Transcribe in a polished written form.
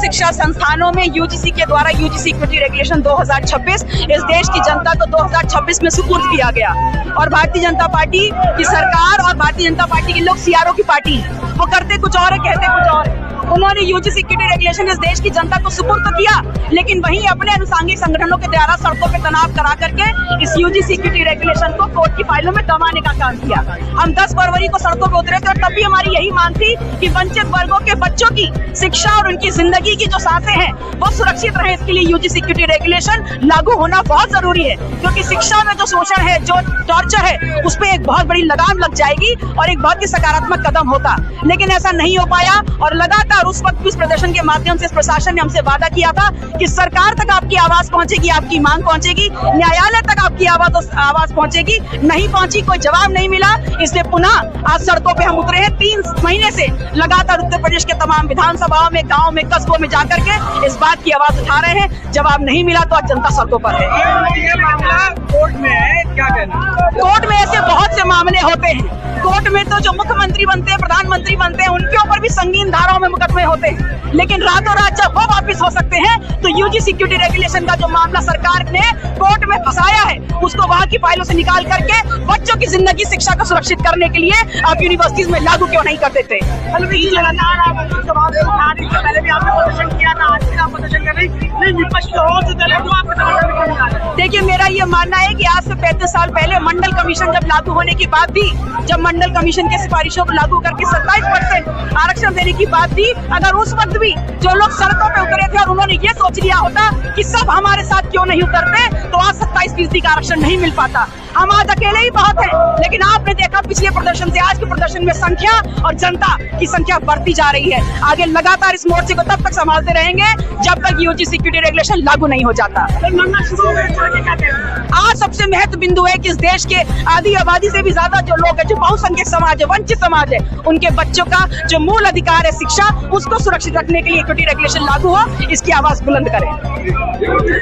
शिक्षा संस्थानों में यूजीसी के द्वारा यूजीसी इक्विटी रेगुलेशन 2026 इस देश की जनता को 2026 में सुपुर्द किया गया। और भारतीय जनता पार्टी की सरकार और भारतीय जनता पार्टी के लोग सीआरओ की पार्टी है, वो करते कुछ और है, कहते कुछ और है। उन्होंने यूजीसी इक्विटी रेगुलेशन इस देश की जनता को सुपुर्द तो किया, लेकिन वहीं अपने अनुसांगिक संगठनों के द्वारा सड़कों पे तनाव करा करके इस यूजीसी इक्विटी रेगुलेशन को कोर्ट की फाइलों में दबाने का काम किया। हम 10 फरवरी को सड़कों पे उतरे थे और तब भी हमारी यही मांग थी कि वंचित वर्गों के बच्चों की शिक्षा और उनकी जिंदगी की जो सांसें हैं वो सुरक्षित रहे, इसके लिए यूजीसी इक्विटी रेगुलेशन लागू होना बहुत जरूरी है। क्योंकि शिक्षा में जो शोषण है, जो टॉर्चर है, उस पर एक बहुत बड़ी लगाम लग जाएगी और एक बहुत ही सकारात्मक कदम होता, लेकिन ऐसा नहीं हो पाया। और लगातार उस वक्त इस प्रदर्शन के माध्यम से इस प्रशासन ने हमसे वादा किया था कि सरकार तक आपकी आवाज पहुंचेगी, आपकी मांग पहुंचेगी, न्यायालय तक आपकी आवाज पहुंचेगी, नहीं पहुंची, कोई जवाब नहीं मिला। इसलिए पुनः आज सड़कों पे हम उतरे हैं। 3 महीने से लगातार उत्तर प्रदेश के तमाम विधानसभाओं में, गाँव में, कस्बों में जाकर के इस बात की आवाज उठा रहे हैं। जवाब नहीं मिला तो आज जनता सड़कों पर है। ये मामला कोर्ट में है, क्या कहना? कोर्ट में ऐसे बहुत से मामले होते हैं। कोर्ट में तो जो मुख्यमंत्री बनते हैं, प्रधानमंत्री बनते हैं, उनके ऊपर भी संगीन धाराओं में मुकदमे होते हैं, लेकिन रातों रात जब वो वापिस हो सकते हैं तो यूजीसी इक्विटी रेगुलेशन का जो मामला सरकार ने कोर्ट में फंसाया है उसको वहां की फाइलों से निकाल करके बच्चों की जिंदगी, शिक्षा को सुरक्षित करने के लिए आप यूनिवर्सिटीज में लागू क्यों नहीं कर देते? लगातार आप पहले भी आपने प्रदर्शन किया था, आज भी आप प्रदर्शन कर रही, विपक्ष देखिए, मेरा ये मानना है कि आज से 35 साल पहले मंडल कमीशन जब लागू होने की बात थी, जब मंडल कमीशन के सिफारिशों को लागू करके 27% आरक्षण देने की बात थी, अगर उस वक्त भी जो लोग सड़कों पे उतरे थे और उन्होंने ये सोच लिया होता कि सब हमारे साथ क्यों नहीं उतरते, तो आज 27% का आरक्षण नहीं मिल पाता। हम आज अकेले ही बहुत हैं, लेकिन आपने देखा पिछले प्रदर्शन से आज के प्रदर्शन में संख्या और जनता की संख्या बढ़ती जा रही है। आगे लगातार इस मोर्चे को तब तक संभालते रहेंगे जब तक यूजीसी इक्विटी रेगुलेशन लागू नहीं हो जाता। आज सबसे महत्व बिंदु है कि इस देश के आधी आबादी से भी ज्यादा जो लोग हैं, जो बहुसंख्यक समाज है, वंचित समाज है, उनके बच्चों का जो मूल अधिकार है शिक्षा, उसको सुरक्षित रखने के लिए इक्विटी रेगुलेशन लागू हो, इसकी आवाज बुलंद करें।